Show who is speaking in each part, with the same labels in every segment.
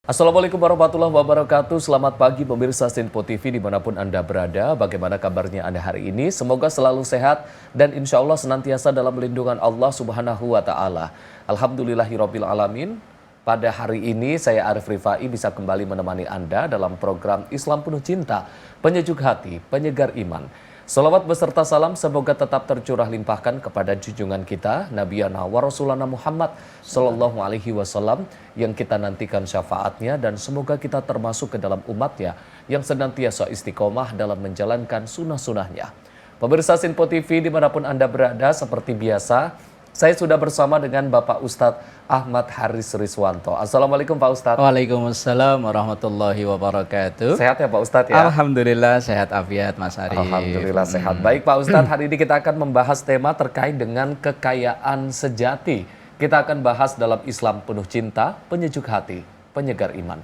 Speaker 1: Assalamualaikum warahmatullahi wabarakatuh. Selamat pagi pemirsa Sinpo TV dimanapun Anda berada. Bagaimana kabarnya Anda hari ini? Semoga selalu sehat dan insya Allah senantiasa dalam lindungan Allah Subhanahu wa Ta'ala. Alhamdulillahirabbil alamin. Pada hari ini saya Arif Rifai bisa kembali menemani Anda dalam program Islam Penuh Cinta, Penyejuk Hati, Penyegar Iman. Salawat beserta salam semoga tetap tercurah limpahkan kepada junjungan kita Nabiyana wa Rasulana Muhammad Sallallahu Alaihi Wasallam yang kita nantikan syafaatnya dan semoga kita termasuk ke dalam umatnya yang senantiasa istiqomah dalam menjalankan sunnah-sunnahnya. Pemirsa Sinpo TV dimanapun Anda berada, seperti biasa saya sudah bersama dengan Bapak Ustadz Ahmad Haris Rizwanto. Assalamualaikum Pak Ustadz.
Speaker 2: Waalaikumsalam warahmatullahi wabarakatuh.
Speaker 1: Sehat ya Pak Ustadz ya?
Speaker 2: Alhamdulillah sehat afiat Mas Arif.
Speaker 1: Alhamdulillah sehat. Baik Pak Ustadz, hari ini kita akan membahas tema terkait dengan kekayaan sejati. Kita akan bahas dalam Islam Penuh Cinta, Penyejuk Hati, Penyegar Iman.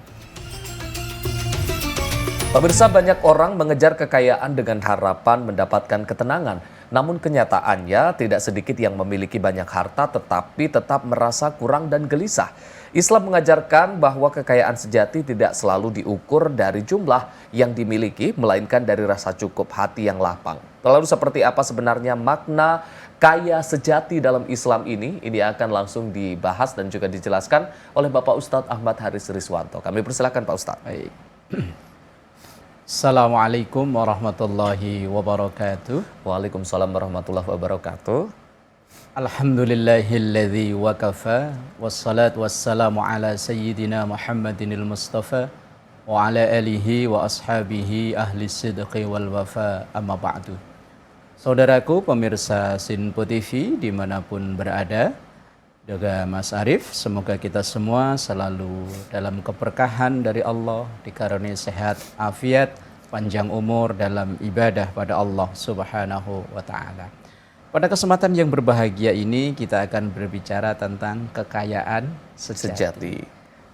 Speaker 1: Pemirsa, banyak orang mengejar kekayaan dengan harapan mendapatkan ketenangan. Namun kenyataannya tidak sedikit yang memiliki banyak harta tetapi tetap merasa kurang dan gelisah. Islam mengajarkan bahwa kekayaan sejati tidak selalu diukur dari jumlah yang dimiliki, melainkan dari rasa cukup hati yang lapang. Lalu seperti apa sebenarnya makna kaya sejati dalam Islam ini? Ini akan langsung dibahas dan juga dijelaskan oleh Bapak Ustadz Ahmad Haris Rizwanto. Kami persilakan Pak Ustadz.
Speaker 2: Baik. Assalamualaikum warahmatullahi wabarakatuh.
Speaker 1: Waalaikumsalam warahmatullahi wabarakatuh.
Speaker 2: Alhamdulillahilladzi wakafa wassalatu wassalamu ala sayyidina Muhammadinil Mustafa wa ala alihi wa ashabihi ahli sidqi wal wafa amma ba'du. Saudaraku pemirsa Sinpo TV dimanapun berada, juga Mas Arif, semoga kita semua selalu dalam keberkahan dari Allah, dikaruniai sehat, afiat, panjang umur dalam ibadah pada Allah Subhanahu wa Ta'ala. Pada kesempatan yang berbahagia ini kita akan berbicara tentang kekayaan sejati.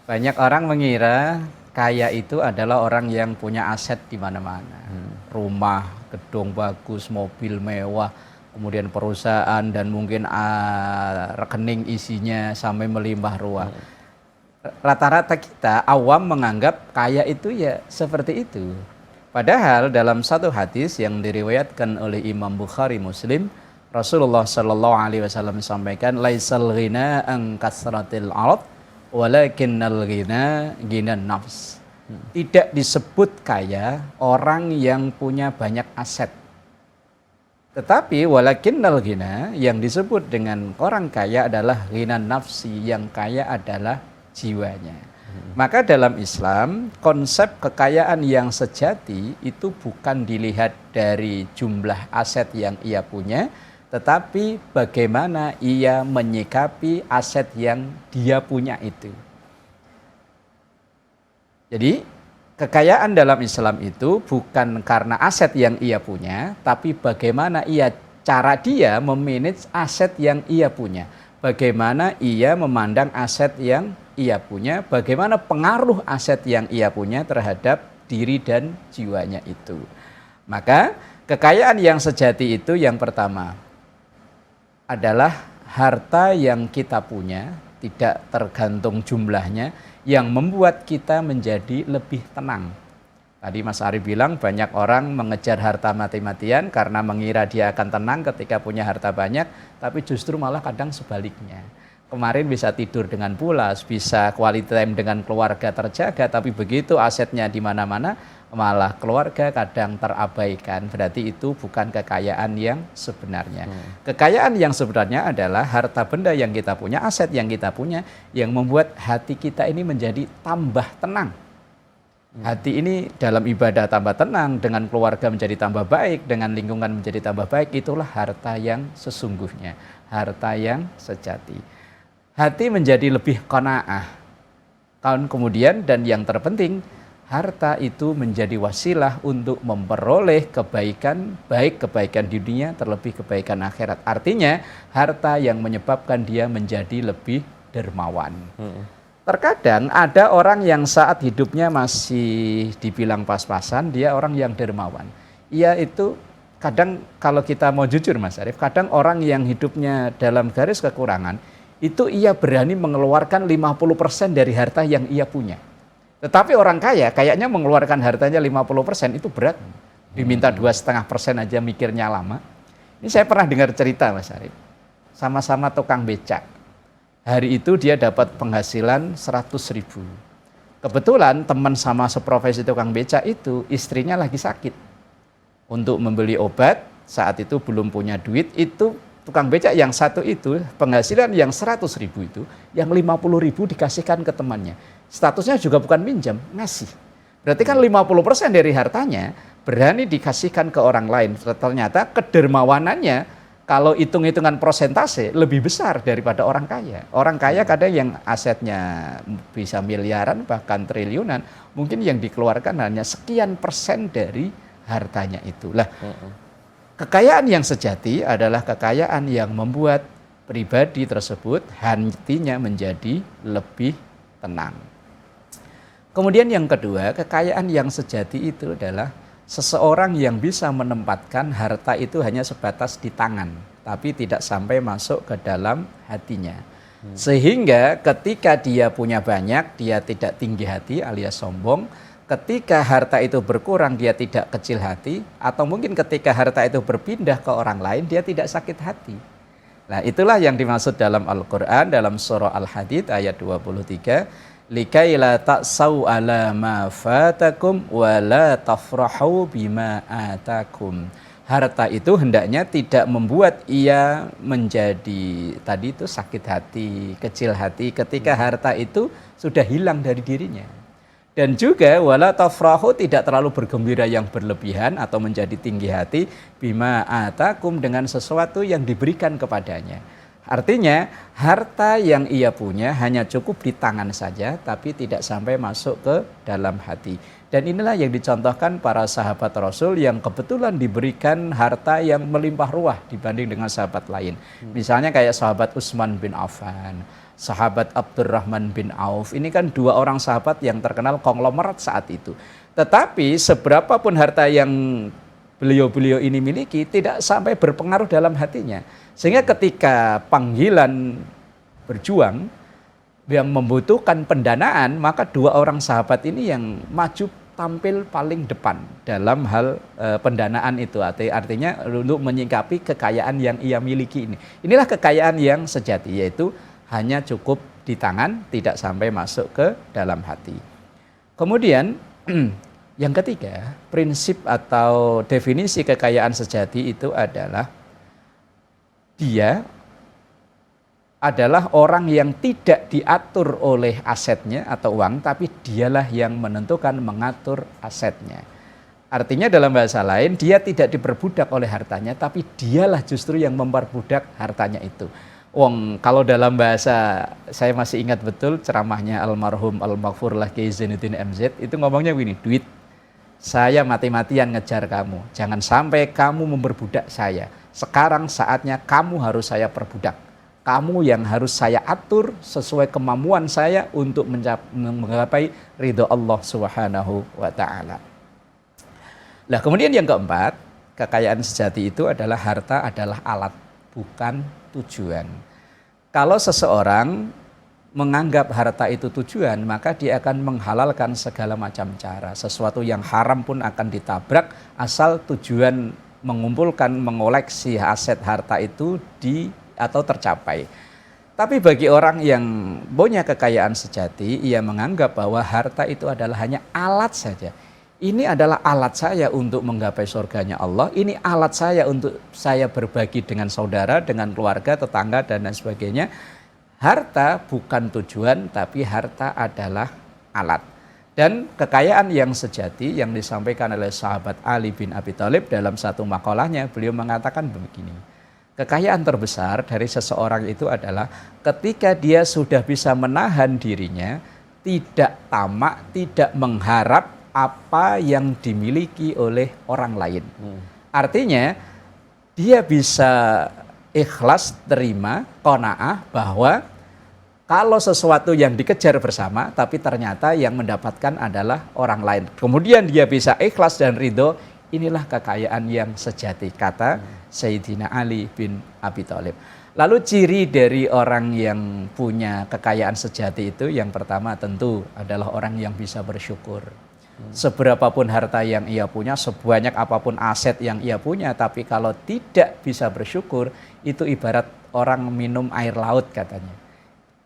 Speaker 2: Banyak orang mengira kaya itu adalah orang yang punya aset di mana-mana. Rumah, gedung bagus, mobil mewah, kemudian perusahaan dan mungkin rekening isinya sampai melimpah ruah. Rata-rata kita awam menganggap kaya itu ya seperti itu. Padahal dalam satu hadis yang diriwayatkan oleh Imam Bukhari Muslim, Rasulullah Sallallahu Alaihi Wasallam sampaikan, laisal ghina an kasratil ard, walakinnal ghina ghinan nafs. Tidak disebut kaya orang yang punya banyak aset. Tetapi walakinnal ghina, yang disebut dengan orang kaya adalah ghinan nafsi, yang kaya adalah jiwanya. Maka dalam Islam konsep kekayaan yang sejati itu bukan dilihat dari jumlah aset yang ia punya, tetapi bagaimana ia menyikapi aset yang dia punya itu. Jadi kekayaan dalam Islam itu bukan karena aset yang ia punya, tapi bagaimana cara dia memanage aset yang ia punya. Bagaimana ia memandang aset yang ia punya, bagaimana pengaruh aset yang ia punya terhadap diri dan jiwanya itu. Maka kekayaan yang sejati itu yang pertama adalah harta yang kita punya, tidak tergantung jumlahnya, yang membuat kita menjadi lebih tenang. Tadi Mas Ari bilang banyak orang mengejar harta mati-matian karena mengira dia akan tenang ketika punya harta banyak, tapi justru malah kadang sebaliknya. Kemarin bisa tidur dengan pulas, bisa quality time dengan keluarga terjaga, tapi begitu asetnya di mana-mana, malah keluarga kadang terabaikan. Berarti itu bukan kekayaan yang sebenarnya. Kekayaan yang sebenarnya adalah harta benda yang kita punya, aset yang kita punya, yang membuat hati kita ini menjadi tambah tenang. Hati ini dalam ibadah tambah tenang, dengan keluarga menjadi tambah baik, dengan lingkungan menjadi tambah baik. Itulah harta yang sesungguhnya, harta yang sejati. Hati menjadi lebih qanaah. Kemudian dan yang terpenting, harta itu menjadi wasilah untuk memperoleh kebaikan, baik kebaikan di dunia terlebih kebaikan akhirat. Artinya harta yang menyebabkan dia menjadi lebih dermawan. Terkadang ada orang yang saat hidupnya masih dibilang pas-pasan, dia orang yang dermawan. Ia itu kadang kalau kita mau jujur Mas Arif, kadang orang yang hidupnya dalam garis kekurangan, itu ia berani mengeluarkan 50% dari harta yang ia punya. Tetapi orang kaya kayaknya mengeluarkan hartanya 50% itu berat. Diminta 2,5% aja mikirnya lama. Ini saya pernah dengar cerita Mas Arif. Sama-sama tukang becak. Hari itu dia dapat penghasilan 100.000. Kebetulan teman sama seprofesi tukang becak itu istrinya lagi sakit. Untuk membeli obat, saat itu belum punya duit, itu tukang becak yang satu itu penghasilan yang 100.000 itu, yang 50.000 dikasihkan ke temannya. Statusnya juga bukan minjam, ngasih. Berarti kan 50% dari hartanya berani dikasihkan ke orang lain. Ternyata kedermawanannya kalau hitung-hitungan persentase lebih besar daripada orang kaya. Orang kaya kadang yang asetnya bisa miliaran bahkan triliunan, mungkin yang dikeluarkan hanya sekian persen dari hartanya itu. Lah, kekayaan yang sejati adalah kekayaan yang membuat pribadi tersebut hatinya menjadi lebih tenang. Kemudian yang kedua, kekayaan yang sejati itu adalah seseorang yang bisa menempatkan harta itu hanya sebatas di tangan, tapi tidak sampai masuk ke dalam hatinya. Sehingga ketika dia punya banyak, dia tidak tinggi hati alias sombong. Ketika harta itu berkurang, dia tidak kecil hati. Atau mungkin ketika harta itu berpindah ke orang lain, dia tidak sakit hati. Nah, itulah yang dimaksud dalam Al-Quran, dalam surah Al-Hadid ayat 23. Likai la ta'sau ala ma fatakum wa la tafrahu bima atakum. Harta itu hendaknya tidak membuat ia menjadi tadi itu sakit hati, kecil hati ketika harta itu sudah hilang dari dirinya. Dan juga wala tafrahu tidak terlalu bergembira yang berlebihan atau menjadi tinggi hati bima atakum dengan sesuatu yang diberikan kepadanya. Artinya harta yang ia punya hanya cukup di tangan saja tapi tidak sampai masuk ke dalam hati. Dan inilah yang dicontohkan para sahabat Rasul yang kebetulan diberikan harta yang melimpah ruah dibanding dengan sahabat lain. Misalnya kayak sahabat Utsman bin Affan, sahabat Abdurrahman bin Auf. Ini kan dua orang sahabat yang terkenal konglomerat saat itu. Tetapi seberapapun harta yang beliau-beliau ini miliki tidak sampai berpengaruh dalam hatinya. Sehingga ketika panggilan berjuang yang membutuhkan pendanaan, maka dua orang sahabat ini yang maju tampil paling depan dalam hal pendanaan itu. Artinya untuk menyikapi kekayaan yang ia miliki ini. Inilah kekayaan yang sejati, yaitu hanya cukup di tangan, tidak sampai masuk ke dalam hati. Kemudian yang ketiga, prinsip atau definisi kekayaan sejati itu adalah dia adalah orang yang tidak diatur oleh asetnya atau uang, tapi dialah yang menentukan mengatur asetnya. Artinya dalam bahasa lain, dia tidak diperbudak oleh hartanya, tapi dialah justru yang memperbudak hartanya itu. Kalau dalam bahasa, saya masih ingat betul ceramahnya almarhum Al-Maghfurlah Kiai Zainuddin MZ, itu ngomongnya begini, duit, saya mati-matian ngejar kamu, jangan sampai kamu memperbudak saya. Sekarang saatnya kamu harus saya perbudak. Kamu yang harus saya atur sesuai kemampuan saya untuk menggapai ridho Allah Subhanahu wa Ta'ala. Nah, kemudian yang keempat, kekayaan sejati itu adalah harta adalah alat, bukan tujuan. Kalau seseorang menganggap harta itu tujuan, maka dia akan menghalalkan segala macam cara. Sesuatu yang haram pun akan ditabrak asal tujuan mengumpulkan, mengoleksi aset harta itu atau tercapai. Tapi bagi orang yang punya kekayaan sejati, ia menganggap bahwa harta itu adalah hanya alat saja. Ini adalah alat saya untuk menggapai surganya Allah. Ini alat saya untuk saya berbagi dengan saudara, dengan keluarga, tetangga, dan lain sebagainya. Harta bukan tujuan, tapi harta adalah alat. Dan kekayaan yang sejati yang disampaikan oleh sahabat Ali bin Abi Thalib dalam satu makalahnya, beliau mengatakan begini. Kekayaan terbesar dari seseorang itu adalah ketika dia sudah bisa menahan dirinya, tidak tamak, tidak mengharap apa yang dimiliki oleh orang lain. Artinya dia bisa ikhlas terima, qanaah bahwa kalau sesuatu yang dikejar bersama, tapi ternyata yang mendapatkan adalah orang lain. Kemudian dia bisa ikhlas dan ridho, inilah kekayaan yang sejati, kata Sayyidina Ali bin Abi Thalib. Lalu ciri dari orang yang punya kekayaan sejati itu yang pertama tentu adalah orang yang bisa bersyukur. Seberapapun harta yang ia punya, sebanyak apapun aset yang ia punya, tapi kalau tidak bisa bersyukur, itu ibarat orang minum air laut katanya.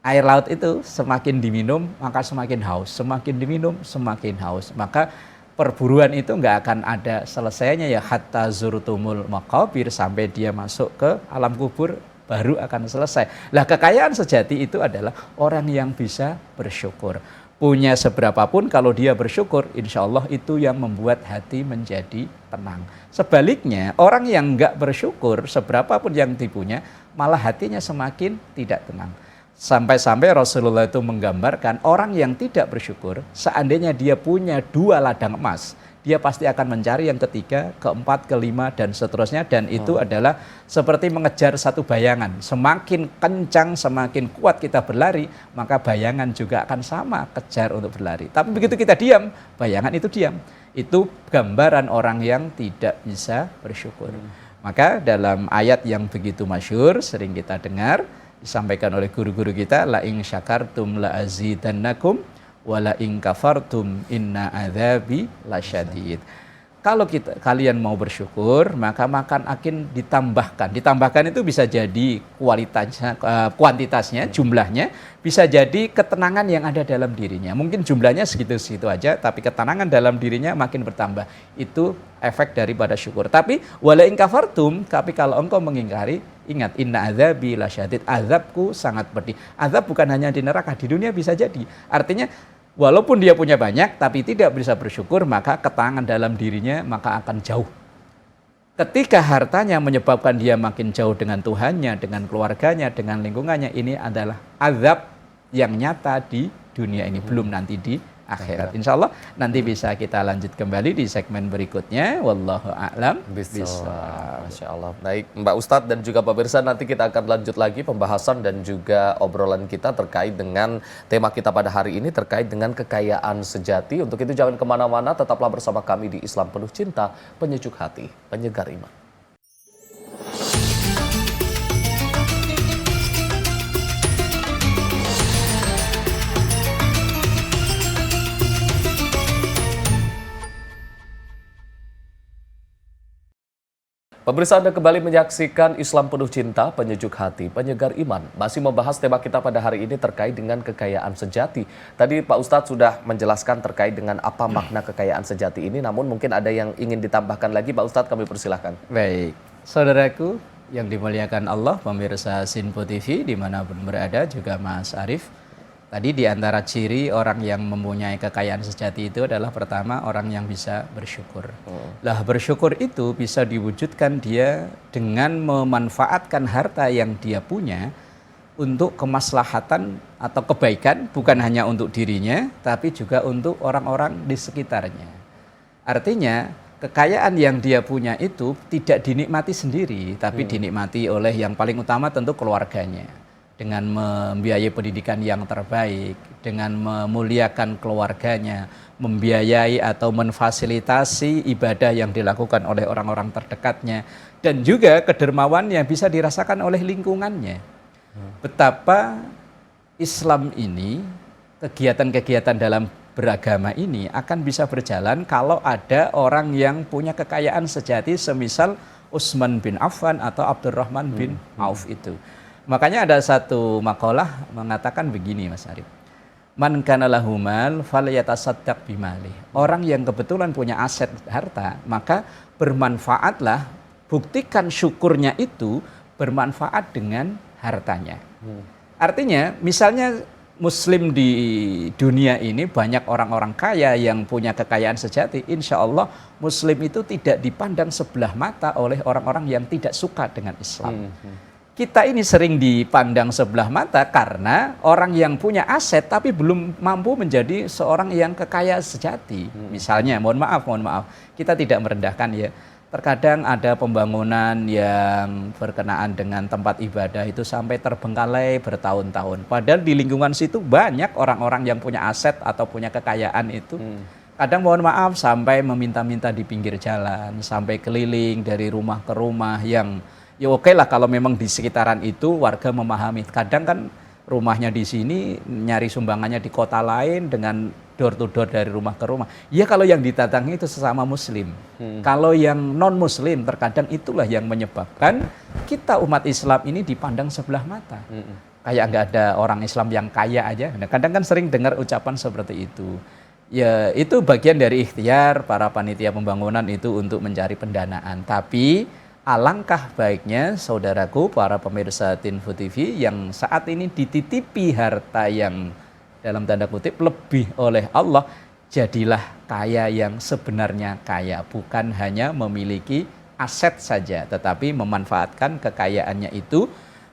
Speaker 2: Air laut itu semakin diminum, maka semakin haus. Semakin diminum, semakin haus. Maka perburuan itu nggak akan ada selesainya ya, hatta zurtumul maqabir, sampai dia masuk ke alam kubur, baru akan selesai. Lah kekayaan sejati itu adalah orang yang bisa bersyukur. Punya seberapapun, kalau dia bersyukur, insya Allah itu yang membuat hati menjadi tenang. Sebaliknya, orang yang nggak bersyukur, seberapapun yang dipunya, malah hatinya semakin tidak tenang. Sampai-sampai Rasulullah itu menggambarkan orang yang tidak bersyukur, seandainya dia punya 2 ladang emas, dia pasti akan mencari yang ketiga, keempat, kelima, dan seterusnya. Dan itu adalah seperti mengejar satu bayangan. Semakin kencang, semakin kuat kita berlari, maka bayangan juga akan sama kejar untuk berlari. Tapi begitu kita diam, bayangan itu diam. Itu gambaran orang yang tidak bisa bersyukur. Maka dalam ayat yang begitu masyhur, sering kita dengar, disampaikan oleh guru-guru kita, la in syakartum la azidannakum wala in kafartum inna adzabi lasyadid. Kalau kalian mau bersyukur, maka makan akan ditambahkan. Ditambahkan itu bisa jadi kualitasnya, kuantitasnya, jumlahnya, bisa jadi ketenangan yang ada dalam dirinya. Mungkin jumlahnya segitu-segitu aja, tapi ketenangan dalam dirinya makin bertambah. Itu efek daripada syukur. Tapi wala in kafartum, tapi kalau engkau mengingkari, ingat inna adzabi lasyadid, azabku sangat pedih. Azab bukan hanya di neraka, di dunia bisa jadi. Artinya walaupun dia punya banyak tapi tidak bisa bersyukur, maka ketenangan dalam dirinya maka akan jauh. Ketika hartanya menyebabkan dia makin jauh dengan Tuhannya, dengan keluarganya, dengan lingkungannya, ini adalah azab yang nyata di dunia ini, belum nanti di akhirat. Insya Allah nanti bisa kita lanjut kembali di segmen berikutnya. Wallahu a'lam.
Speaker 1: Bisa. Masya Allah. Baik Mbak Ustadz dan juga Pak Birsa, nanti kita akan lanjut lagi pembahasan dan juga obrolan kita terkait dengan tema kita pada hari ini, terkait dengan kekayaan sejati. Untuk itu jangan kemana-mana, tetaplah bersama kami di Islam Penuh Cinta, penyejuk hati, penyegar iman. Pemirsa, Anda kembali menyaksikan Islam Penuh Cinta, penyejuk hati, penyegar iman. Masih membahas tema kita pada hari ini terkait dengan kekayaan sejati. Tadi Pak Ustadz sudah menjelaskan terkait dengan apa makna kekayaan sejati ini, namun mungkin ada yang ingin ditambahkan lagi. Pak Ustadz, kami persilahkan.
Speaker 2: Baik, saudaraku yang dimuliakan Allah, pemirsa Sinpo TV dimanapun berada, juga Mas Arief. Tadi di antara ciri orang yang mempunyai kekayaan sejati itu adalah pertama orang yang bisa bersyukur. Lah bersyukur itu bisa diwujudkan dia dengan memanfaatkan harta yang dia punya untuk kemaslahatan atau kebaikan, bukan hanya untuk dirinya tapi juga untuk orang-orang di sekitarnya. Artinya kekayaan yang dia punya itu tidak dinikmati sendiri, tapi dinikmati oleh yang paling utama tentu keluarganya. Dengan membiayai pendidikan yang terbaik, dengan memuliakan keluarganya, membiayai atau memfasilitasi ibadah yang dilakukan oleh orang-orang terdekatnya, dan juga kedermawan yang bisa dirasakan oleh lingkungannya. Betapa Islam ini, kegiatan-kegiatan dalam beragama ini akan bisa berjalan kalau ada orang yang punya kekayaan sejati, semisal Utsman bin Affan atau Abdurrahman bin Auf itu. Makanya ada satu makalah mengatakan begini, Mas Arief. Man kana lahu mal falyatasaddaq bimali. Orang yang kebetulan punya aset harta, maka bermanfaatlah, buktikan syukurnya itu bermanfaat dengan hartanya. Artinya, misalnya Muslim di dunia ini banyak orang-orang kaya yang punya kekayaan sejati, insya Allah Muslim itu tidak dipandang sebelah mata oleh orang-orang yang tidak suka dengan Islam. Kita ini sering dipandang sebelah mata karena orang yang punya aset tapi belum mampu menjadi seorang yang kekaya sejati. Misalnya, mohon maaf, kita tidak merendahkan ya. Terkadang ada pembangunan yang berkenaan dengan tempat ibadah itu sampai terbengkalai bertahun-tahun. Padahal di lingkungan situ banyak orang-orang yang punya aset atau punya kekayaan itu. Kadang mohon maaf sampai meminta-minta di pinggir jalan, sampai keliling dari rumah ke rumah yang Ya oke lah kalau memang di sekitaran itu warga memahami. Kadang kan rumahnya di sini, nyari sumbangannya di kota lain dengan door to door dari rumah ke rumah. Ya kalau yang didatangi itu sesama muslim. Kalau yang non muslim terkadang itulah yang menyebabkan kita umat Islam ini dipandang sebelah mata. Kayak nggak ada orang Islam yang kaya aja. Nah, kadang kan sering dengar ucapan seperti itu. Ya itu bagian dari ikhtiar para panitia pembangunan itu untuk mencari pendanaan. Tapi alangkah baiknya saudaraku para pemirsa Tinfo TV yang saat ini dititipi harta yang dalam tanda kutip lebih oleh Allah, jadilah kaya yang sebenarnya kaya, bukan hanya memiliki aset saja, tetapi memanfaatkan kekayaannya itu,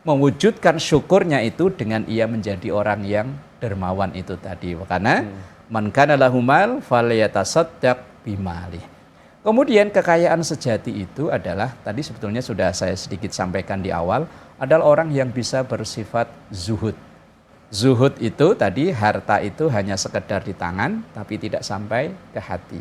Speaker 2: mewujudkan syukurnya itu dengan ia menjadi orang yang dermawan itu tadi. Karena man kana lahu mal falyatasaddaq bimali. Kemudian kekayaan sejati itu adalah, tadi sebetulnya sudah saya sedikit sampaikan di awal, adalah orang yang bisa bersifat zuhud. Zuhud itu tadi, harta itu hanya sekedar di tangan, tapi tidak sampai ke hati.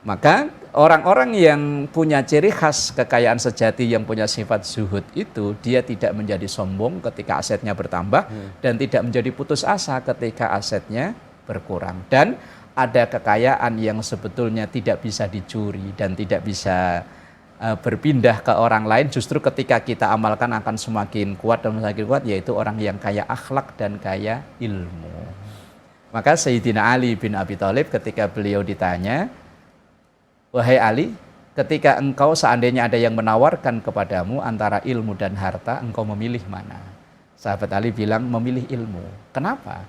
Speaker 2: Maka orang-orang yang punya ciri khas kekayaan sejati, yang punya sifat zuhud itu, dia tidak menjadi sombong ketika asetnya bertambah, dan tidak menjadi putus asa ketika asetnya berkurang. Dan ada kekayaan yang sebetulnya tidak bisa dicuri dan tidak bisa berpindah ke orang lain, justru ketika kita amalkan akan semakin kuat dan semakin kuat, yaitu orang yang kaya akhlak dan kaya ilmu. Maka Sayyidina Ali bin Abi Thalib ketika beliau ditanya, wahai Ali, ketika engkau seandainya ada yang menawarkan kepadamu antara ilmu dan harta, engkau memilih mana? Sahabat Ali bilang memilih ilmu. Kenapa?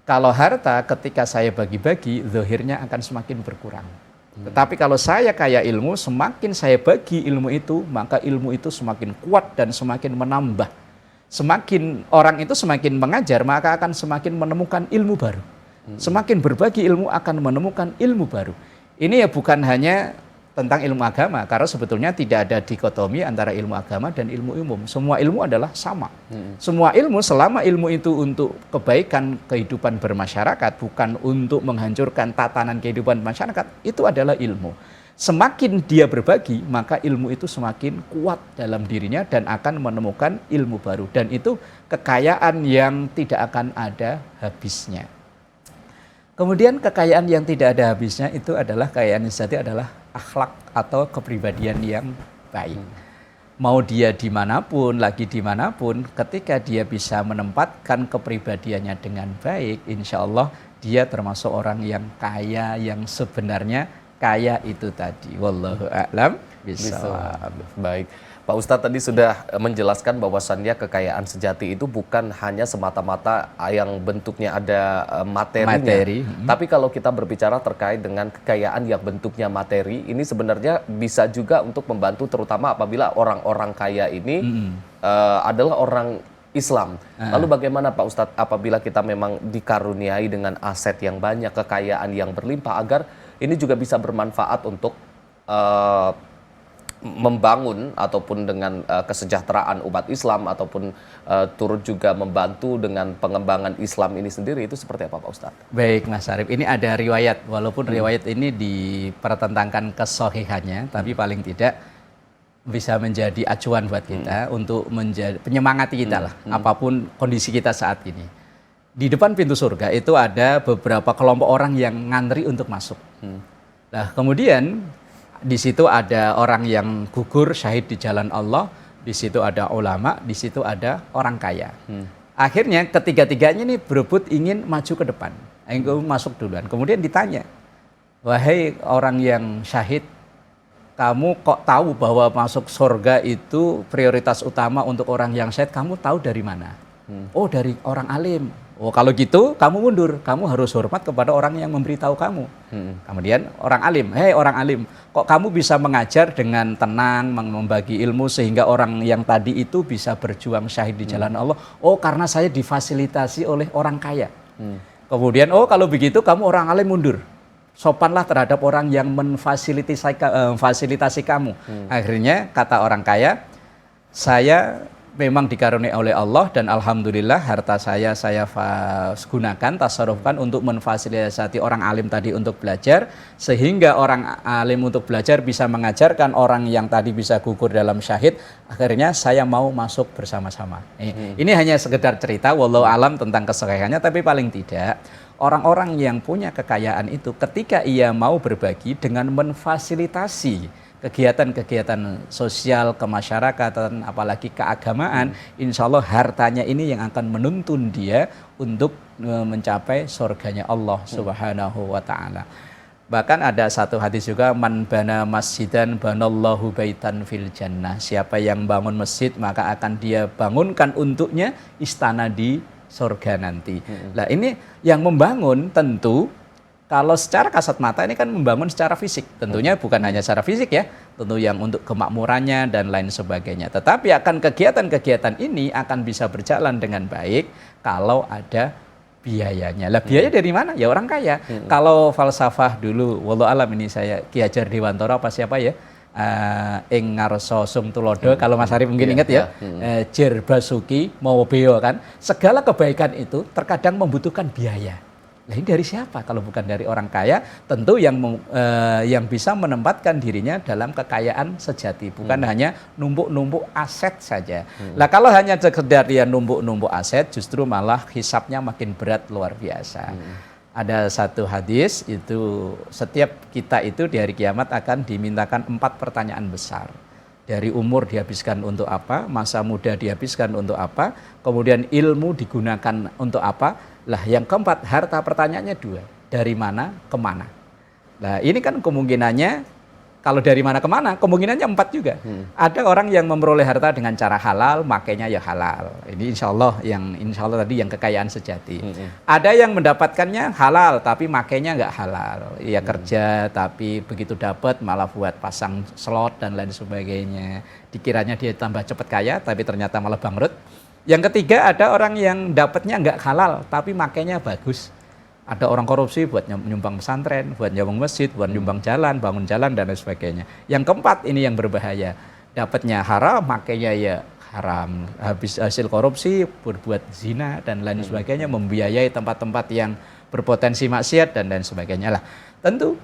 Speaker 2: Kalau harta ketika saya bagi-bagi, zahirnya akan semakin berkurang. Tetapi kalau saya kaya ilmu, semakin saya bagi ilmu itu, maka ilmu itu semakin kuat dan semakin menambah. Semakin orang itu semakin mengajar, maka akan semakin menemukan ilmu baru. Semakin berbagi ilmu akan menemukan ilmu baru. Ini ya bukan hanya tentang ilmu agama, karena sebetulnya tidak ada dikotomi antara ilmu agama dan ilmu umum. Semua ilmu adalah sama. Semua ilmu, selama ilmu itu untuk kebaikan kehidupan bermasyarakat, bukan untuk menghancurkan tatanan kehidupan masyarakat, itu adalah ilmu. Semakin dia berbagi, maka ilmu itu semakin kuat dalam dirinya dan akan menemukan ilmu baru. Dan itu kekayaan yang tidak akan ada habisnya. Kemudian kekayaan yang tidak ada habisnya itu adalah kekayaan yang sejati, adalah akhlak atau kepribadian yang baik. Mau dia dimanapun, lagi dimanapun, ketika dia bisa menempatkan kepribadiannya dengan baik, insya Allah dia termasuk orang yang kaya, yang sebenarnya kaya itu tadi. Wallahu a'lam bishawab.
Speaker 1: Baik, Pak Ustadz tadi sudah menjelaskan bahwasannya kekayaan sejati itu bukan hanya semata-mata yang bentuknya ada materinya. Tapi kalau kita berbicara terkait dengan kekayaan yang bentuknya materi, ini sebenarnya bisa juga untuk membantu, terutama apabila orang-orang kaya ini adalah orang Islam. Lalu bagaimana Pak Ustadz apabila kita memang dikaruniai dengan aset yang banyak, kekayaan yang berlimpah, agar ini juga bisa bermanfaat untuk membangun ataupun dengan kesejahteraan umat Islam, ataupun turut juga membantu dengan pengembangan Islam ini sendiri, itu seperti apa Pak Ustadz?
Speaker 2: Baik Mas Arif, ini ada riwayat, walaupun riwayat ini dipertentangkan kesohihannya, tapi paling tidak bisa menjadi acuan buat kita untuk menjadi penyemangati kita lah, apapun kondisi kita saat ini. Di depan pintu surga itu ada beberapa kelompok orang yang ngantri untuk masuk. Nah kemudian di situ ada orang yang gugur syahid di jalan Allah, di situ ada ulama, di situ ada orang kaya. Akhirnya ketiga-tiganya ini berebut ingin maju ke depan, ingin masuk duluan. Kemudian ditanya, wahai orang yang syahid, kamu kok tahu bahwa masuk surga itu prioritas utama untuk orang yang syahid? Kamu tahu dari mana? Oh, dari orang alim. Oh, kalau gitu kamu mundur, kamu harus hormat kepada orang yang memberitahu kamu. Kemudian orang alim, hei orang alim, kok kamu bisa mengajar dengan tenang, membagi ilmu sehingga orang yang tadi itu bisa berjuang syahid di jalan Allah? Oh, karena saya difasilitasi oleh orang kaya. Kemudian, oh kalau begitu kamu orang alim mundur. Sopanlah terhadap orang yang memfasilitasi kamu. Akhirnya kata orang kaya, saya memang dikaruniai oleh Allah dan alhamdulillah harta saya gunakan, tasarrufkan untuk memfasilitasi orang alim tadi untuk belajar, sehingga orang alim untuk belajar bisa mengajarkan orang yang tadi bisa gugur dalam syahid. Akhirnya saya mau masuk bersama-sama. Ini hanya sekedar cerita wallahu alam tentang kesahihannya, tapi paling tidak orang-orang yang punya kekayaan itu ketika ia mau berbagi dengan memfasilitasi kegiatan-kegiatan sosial, kemasyarakatan, apalagi keagamaan, insya Allah hartanya ini yang akan menuntun dia untuk mencapai surganya Allah Subhanahu wa Ta'ala. Bahkan ada satu hadis juga, man bana masjidan banallahu baitan fil jannah. Siapa yang bangun masjid maka akan dia bangunkan untuknya istana di surga nanti. Nah, ini yang membangun tentu kalau secara kasat mata ini kan membangun secara fisik. Tentunya bukan hanya secara fisik ya, tentu yang untuk kemakmurannya dan lain sebagainya. Tetapi akan kegiatan-kegiatan ini akan bisa berjalan dengan baik kalau ada biayanya. Lah biaya dari mana? Ya orang kaya. Kalau falsafah dulu, wallahu alam ini saya Ki Hajar Dewantara apa siapa ya? Ing ngarsa sum tulodo, kalau Mas Arif mungkin ingat ya, Jer Basuki mau beo kan. Segala kebaikan itu terkadang membutuhkan biaya. Nah ini dari siapa kalau bukan dari orang kaya? Tentu yang bisa menempatkan dirinya dalam kekayaan sejati, bukan hanya numpuk-numpuk aset saja. Nah kalau hanya sekedar dia numpuk-numpuk aset, justru malah hisapnya makin berat luar biasa. Ada satu hadis itu setiap kita itu di hari kiamat akan dimintakan 4 pertanyaan besar. Dari umur dihabiskan untuk apa, masa muda dihabiskan untuk apa, kemudian ilmu digunakan untuk apa. Lah yang keempat, harta, pertanyaannya 2. Dari mana kemana? Nah ini kan kemungkinannya, kalau dari mana kemana, kemungkinannya 4 juga. Ada orang yang memperoleh harta dengan cara halal, makanya ya halal. Ini insya Allah tadi yang kekayaan sejati. Ada yang mendapatkannya halal, tapi makanya nggak halal. Ya kerja, tapi begitu dapat malah buat pasang slot dan lain sebagainya. Dikiranya dia tambah cepat kaya, tapi ternyata malah bangkrut. Yang ketiga ada orang yang dapatnya nggak halal, tapi makanya bagus. Ada orang korupsi buat nyumbang pesantren, buat nyumbang masjid, buat nyumbang jalan, bangun jalan dan lain sebagainya. Yang keempat ini yang berbahaya, dapatnya haram, makanya ya haram. Habis hasil korupsi berbuat zina dan lain sebagainya, membiayai tempat-tempat yang berpotensi maksiat dan lain sebagainya lah. Tentu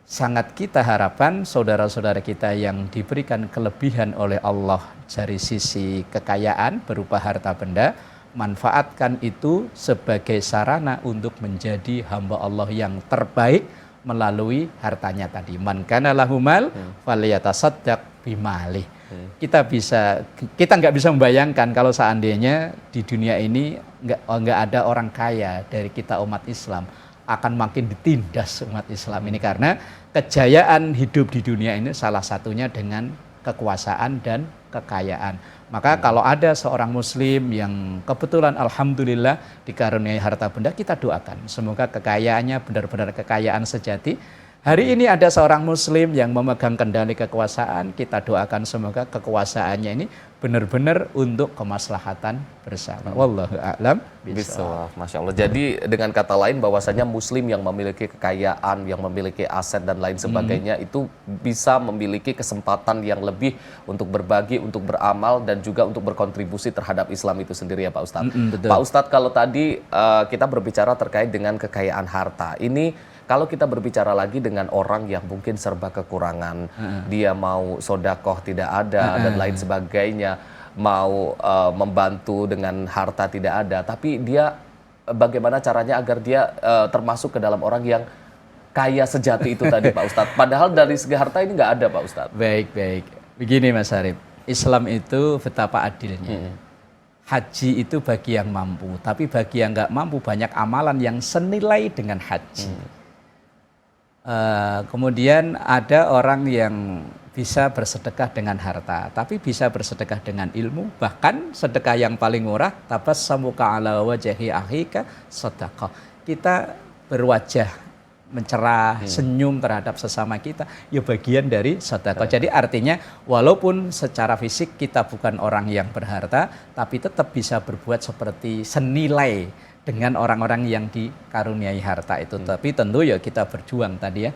Speaker 2: sangat kita harapkan saudara-saudara kita yang diberikan kelebihan oleh Allah dari sisi kekayaan berupa harta benda, manfaatkan itu sebagai sarana untuk menjadi hamba Allah yang terbaik melalui hartanya tadi. Man kana lahu mal falyatasaddaq bimalih. Kita nggak bisa membayangkan kalau seandainya di dunia ini nggak ada orang kaya dari kita umat Islam, akan makin ditindas umat Islam ini, karena kejayaan hidup di dunia ini salah satunya dengan kekuasaan dan kekayaan. Maka kalau ada seorang muslim yang kebetulan alhamdulillah dikaruniai harta benda, kita doakan semoga kekayaannya benar-benar kekayaan sejati. Hari ini ada seorang muslim yang memegang kendali kekuasaan, kita doakan semoga kekuasaannya ini benar-benar untuk kemaslahatan bersama. Wallahu a'lam
Speaker 1: bishawab. Masya Allah. Jadi dengan kata lain bahwasanya muslim yang memiliki kekayaan, yang memiliki aset dan lain sebagainya itu bisa memiliki kesempatan yang lebih untuk berbagi, untuk beramal dan juga untuk berkontribusi terhadap Islam itu sendiri ya Pak Ustadz. Pak Ustadz, kalau tadi kita berbicara terkait dengan kekayaan harta, ini kalau kita berbicara lagi dengan orang yang mungkin serba kekurangan, dia mau sodakoh tidak ada dan lain sebagainya, mau membantu dengan harta tidak ada, tapi dia bagaimana caranya agar dia termasuk ke dalam orang yang kaya sejati itu tadi Pak Ustadz. Padahal dari segi harta ini nggak ada Pak Ustadz.
Speaker 2: Baik. Begini Mas Arif, Islam itu betapa adilnya. Haji itu bagi yang mampu, tapi bagi yang nggak mampu banyak amalan yang senilai dengan haji. Kemudian ada orang yang bisa bersedekah dengan harta, tapi bisa bersedekah dengan ilmu. Bahkan sedekah yang paling murah, tabassamuka ala wajhi akhika sedekah. Kita berwajah mencerah, senyum terhadap sesama kita, ya bagian dari sedekah. Jadi artinya walaupun secara fisik kita bukan orang yang berharta, tapi tetap bisa berbuat seperti senilai dengan orang-orang yang dikaruniai harta itu. Tapi tentu ya kita berjuang tadi ya,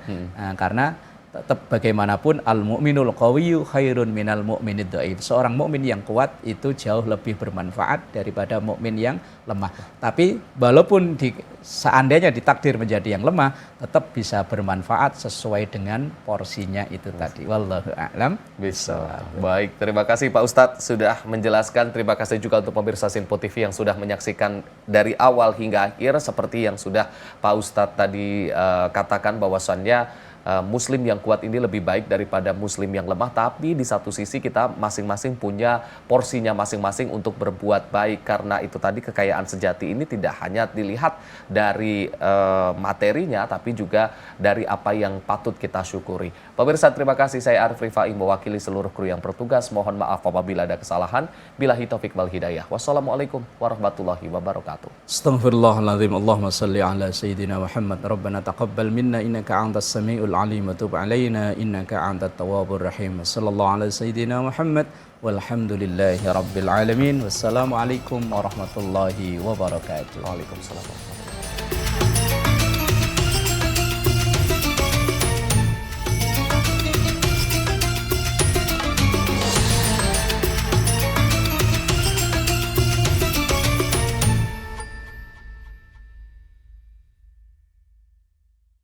Speaker 2: karena tetap bagaimanapun al-mu'minul qawiyyu khairun minal mu'minid dhaif. Seorang mukmin yang kuat itu jauh lebih bermanfaat daripada mukmin yang lemah. Tapi walaupun seandainya ditakdir menjadi yang lemah, tetap bisa bermanfaat sesuai dengan porsinya itu tadi. Wallahu a'lam.
Speaker 1: Bisa. Baik, terima kasih Pak Ustadz sudah menjelaskan. Terima kasih juga untuk pemirsa Sinpo TV yang sudah menyaksikan dari awal hingga akhir. Seperti yang sudah Pak Ustadz tadi katakan bahwasannya Muslim yang kuat ini lebih baik daripada Muslim yang lemah. Tapi di satu sisi kita masing-masing punya porsinya masing-masing untuk berbuat baik. Karena itu tadi kekayaan sejati ini tidak hanya dilihat dari materinya, tapi juga dari apa yang patut kita syukuri. Pemirsa, terima kasih. Saya Arif Rifai mewakili seluruh kru yang bertugas. Mohon maaf apabila ada kesalahan. Billahi taufik wal hidayah. Wassalamualaikum warahmatullahi wabarakatuh.
Speaker 2: Astaghfirullahaladzim. Allahumma salli ala Sayyidina Muhammad. Rabbana taqabbal minna innaka antas sami'ul alim wa tub alaina innaka antat tawwabur rahim. Sallallahu ala Sayyidina Muhammad. Walhamdulillahi rabbil alamin. Wassalamualaikum warahmatullahi wabarakatuh.
Speaker 1: Waalaikumsalam.